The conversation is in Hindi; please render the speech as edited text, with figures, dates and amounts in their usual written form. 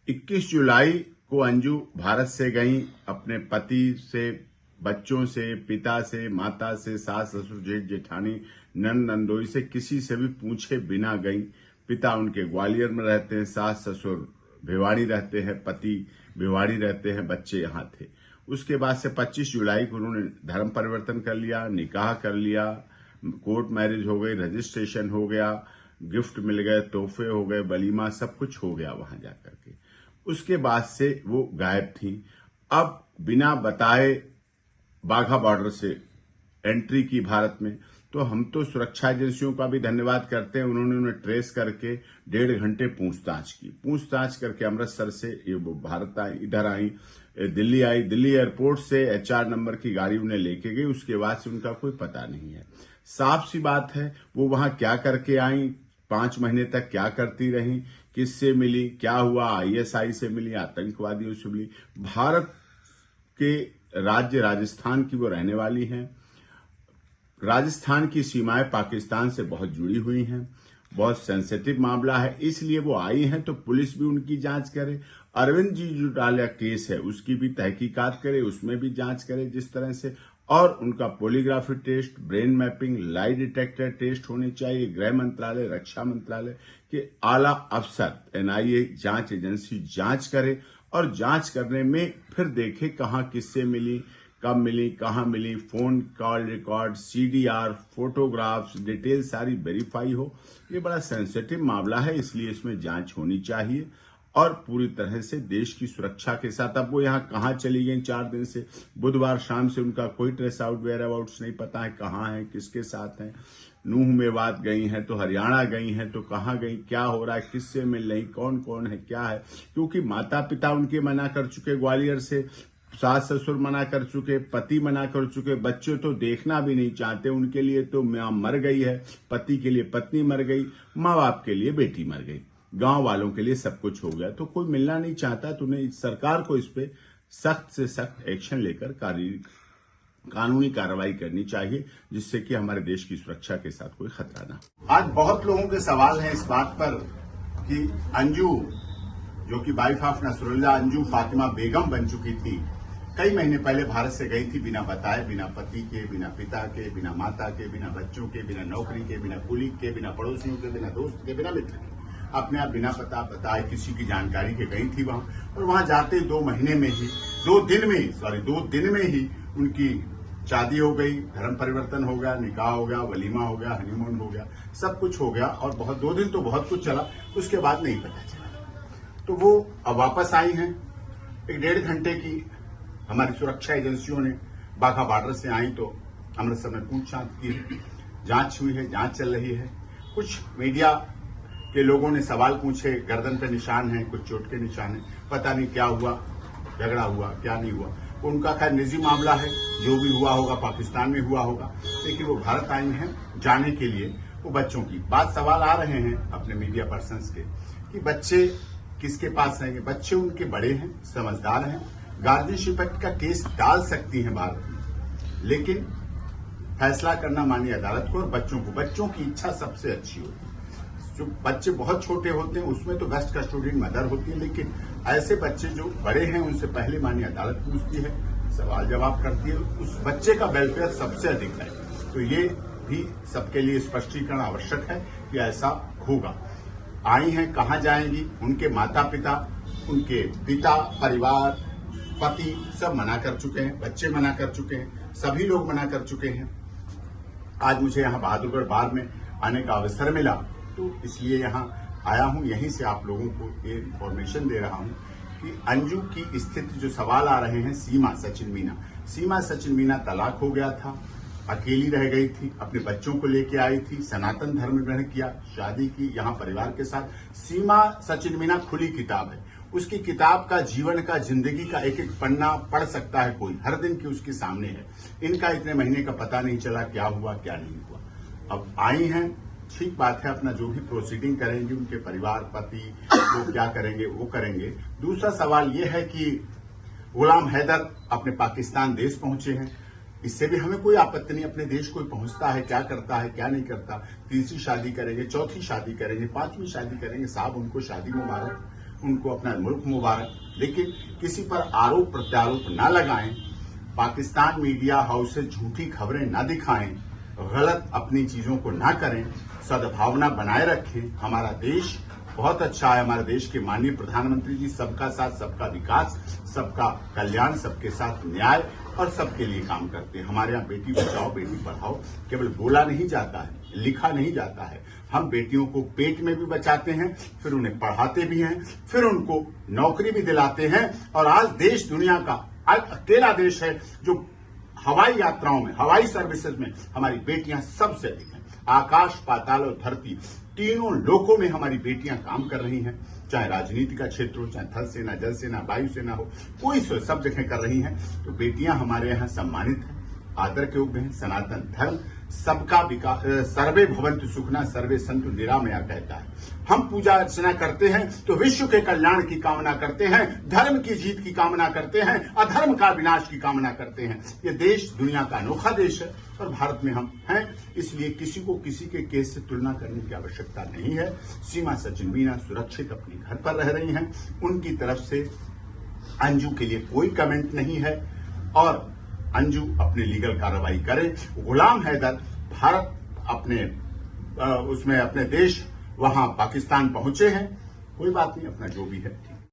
21 जुलाई को अंजू भारत से गई अपने पति से, बच्चों से, पिता से, माता से, सास ससुर जेठ जेठानी नंद नंदोई से किसी से भी पूछे बिना गई। पिता उनके ग्वालियर में रहते हैं, सास ससुर भिवाड़ी रहते हैं, पति भिवाड़ी रहते हैं, बच्चे यहाँ थे। उसके बाद से 25 जुलाई को उन्होंने धर्म परिवर्तन कर लिया, निकाह कर लिया, कोर्ट मैरिज हो गई, रजिस्ट्रेशन हो गया, गिफ्ट मिल गए, तोहफे हो गए, वलीमा सब कुछ हो गया वहां जाकर के। उसके बाद से वो गायब थी। अब बिना बताए बाघा बॉर्डर से एंट्री की भारत में, तो हम तो सुरक्षा एजेंसियों का भी धन्यवाद करते हैं। उन्होंने उन्हें ट्रेस करके 1.5 घंटे पूछताछ करके अमृतसर से ये भारत आई, इधर आई, दिल्ली आई। दिल्ली एयरपोर्ट से HR नंबर की गाड़ी उन्हें लेके गई। उसके बाद से उनका कोई पता नहीं है। साफ सी बात है, वो वहां क्या करके आई, 5 महीने तक क्या करती रही, किससे मिली, क्या हुआ, ISI से मिली, आतंकवादियों से मिली। भारत के राज्य राजस्थान की वो रहने वाली हैं। राजस्थान की सीमाएं पाकिस्तान से बहुत जुड़ी हुई हैं, बहुत सेंसिटिव मामला है, इसलिए वो आई हैं। तो पुलिस भी उनकी जांच करे। अरविंद जी जो डाला केस है उसकी भी तहकीकात करे, उसमें भी जांच करे जिस तरह से, और उनका polygraphy test, brain mapping, lie detector test होने चाहिए। गृह मंत्रालय, रक्षा मंत्रालय के आला अफसर, NIA जांच एजेंसी जांच करे, और जांच करने में फिर देखे कहां किससे मिली, कब मिली, कहां मिली, phone call record, CDR, photographs, detail सारी वेरीफाई हो। ये बड़ा सेंसिटिव मामला है, इसलिए इसमें जांच होनी चाहिए और पूरी तरह से देश की सुरक्षा के साथ। अब वो यहाँ कहाँ चली गई 4 दिन से, बुधवार शाम से उनका कोई ट्रेस आउट वेयर अबाउट्स नहीं पता है, कहाँ है, किसके साथ है। नूह मेवात गई हैं तो हरियाणा गई हैं तो कहाँ गई, क्या हो रहा है, किससे मिल रही, कौन कौन है, क्या है। क्योंकि माता पिता उनके मना कर चुके ग्वालियर से, सास ससुर मना कर चुके, पति मना कर चुके, बच्चे तो देखना भी नहीं चाहते। उनके लिए तो मां मर गई है, पति के लिए पत्नी मर गई, माँ बाप के लिए बेटी मर गई, गांव वालों के लिए सब कुछ हो गया। तो कोई मिलना नहीं चाहता। तो उन्हें सरकार को इस पे सख्त से सख्त एक्शन लेकर कानूनी कार्रवाई करनी चाहिए, जिससे कि हमारे देश की सुरक्षा के साथ कोई खतरा ना हो। आज बहुत लोगों के सवाल हैं इस बात पर कि अंजू, जो कि वाइफ ऑफ नसरुल्लाह अंजू फातिमा बेगम बन चुकी थी, कई महीने पहले भारत से गई थी बिना बताए, बिना पति के, बिना पिता के, बिना माता के, बिना बच्चों के, बिना नौकरी के, बिना कुलीग के, बिना पड़ोसियों के, बिना दोस्त के, बिना मित्र के, अपने आप बिना पता बताए किसी की जानकारी के गई थी वहां। और वहां जाते 2 दिन में ही उनकी शादी हो गई, धर्म परिवर्तन हो गया, निकाह हो गया, वलीमा हो गया, हनीमून हो गया, सब कुछ हो गया। और 2 दिन तो बहुत कुछ चला, उसके बाद नहीं पता चला। तो वो अब वापस आई हैं। 1.5 घंटे की हमारी सुरक्षा एजेंसियों ने बाघा बॉर्डर से आई तो अमृतसर में पूछताछ की, जांच हुई है, जांच चल रही है। कुछ मीडिया के लोगों ने सवाल पूछे, गर्दन पे निशान है, कुछ चोट के निशान है, पता नहीं क्या हुआ, झगड़ा हुआ, क्या नहीं हुआ। उनका खैर निजी मामला है, जो भी हुआ होगा पाकिस्तान में हुआ होगा, लेकिन वो भारत आई हैं जाने के लिए। वो बच्चों की बात सवाल आ रहे हैं अपने मीडिया पर्सन्स के कि बच्चे किसके पास रहेंगे। बच्चे उनके बड़े हैं, समझदार हैं, गार्जियनशिप एक्ट का केस डाल सकती हैं भारत में, लेकिन फैसला करना माननीय अदालत को। और बच्चों की इच्छा सबसे अच्छी होती है। जो बच्चे बहुत छोटे होते हैं उसमें तो बेस्ट कस्टोडियन मदर होती है, लेकिन ऐसे बच्चे जो बड़े हैं उनसे पहले माननीय अदालत पूछती है, सवाल जवाब करती है, उस बच्चे का वेलफेयर सबसे अधिक है। तो ये भी सबके लिए स्पष्टीकरण आवश्यक है कि ऐसा होगा। आई हैं, कहाँ जाएंगी, उनके माता पिता, उनके पिता, परिवार, पति सब मना कर चुके हैं, बच्चे मना कर चुके हैं, सभी लोग मना कर चुके हैं। आज मुझे यहाँ बहादुरगढ़ बार में आने का अवसर मिला, तो इसलिए यहाँ आया हूँ। यहीं से आप लोगों को ये इन्फॉर्मेशन दे रहा हूँ कि अंजू की स्थिति, जो सवाल आ रहे हैं, सीमा सचिन मीना तलाक हो गया था, अकेली रह गई थी, अपने बच्चों को लेके आई थी, सनातन धर्म ग्रहण किया, शादी की यहाँ परिवार के साथ। सीमा सचिन मीना खुली किताब है, उसकी किताब का, जीवन का, जिंदगी का एक एक पन्ना पढ़ सकता है कोई, हर दिन की उसके सामने है। इनका इतने महीने का पता नहीं चला क्या हुआ क्या नहीं हुआ। अब आई हैं, ठीक बात है, अपना जो भी प्रोसीडिंग करेंगे, उनके परिवार, पति वो क्या करेंगे वो करेंगे। दूसरा सवाल ये है कि गुलाम हैदर अपने पाकिस्तान देश पहुंचे हैं, इससे भी हमें कोई आपत्ति नहीं। अपने देश कोई पहुंचता है, क्या करता है क्या नहीं करता, 3री शादी करेंगे, 4थी शादी करेंगे, 5वीं शादी करेंगे, साहब उनको शादी मुबारक। उनको अपना मुल्क मुबारक, लेकिन किसी पर आरोप प्रत्यारोप न लगाएं, पाकिस्तान मीडिया हाउस से झूठी खबरें न दिखाएं, गलत अपनी चीजों को ना करें, सद्भावना बनाए रखें। हमारा देश बहुत अच्छा है। हमारे देश के माननीय प्रधानमंत्री जी सबका साथ सबका विकास, सबका कल्याण, सबके साथ न्याय और सबके लिए काम करते हैं। हमारे यहाँ बेटी बचाओ बेटी पढ़ाओ केवल बोला नहीं जाता है, लिखा नहीं जाता है। हम बेटियों को पेट में भी बचाते हैं, फिर उन्हें पढ़ाते भी हैं, फिर उनको नौकरी भी दिलाते हैं। और आज देश दुनिया का अकेला देश है जो हवाई यात्राओं में, हवाई सर्विसेज में हमारी बेटियां सबसे अधिक हैं। आकाश, पाताल और धरती तीनों लोकों में हमारी बेटियां काम कर रही हैं, चाहे राजनीति का क्षेत्र हो, चाहे थल सेना, जल सेना, वायु सेना हो, कोई सब जगह कर रही हैं। तो बेटियां हमारे यहाँ सम्मानित हैं, आदर के योग्य हैं। सनातन धर्म सबका विकास, सर्वे भवन्तु सुखिनः सर्वे सन्तु निरामया कहता है। हम पूजा अर्चना करते हैं तो विश्व के कल्याण की कामना करते हैं, धर्म की जीत की कामना करते हैं, अधर्म का विनाश की कामना करते हैं। ये देश दुनिया का अनोखा देश है और भारत में हम हैं, इसलिए किसी को किसी के केस से तुलना करने की आवश्यकता नहीं है। सीमा सचिन मीना सुरक्षित अपने घर पर रह रही हैं, उनकी तरफ से अंजू के लिए कोई कमेंट नहीं है और अंजू अपनी लीगल कार्रवाई करे। गुलाम हैदर भारत अपने उसमें अपने देश वहां पाकिस्तान पहुंचे हैं, कोई बात नहीं, अपना जो भी है।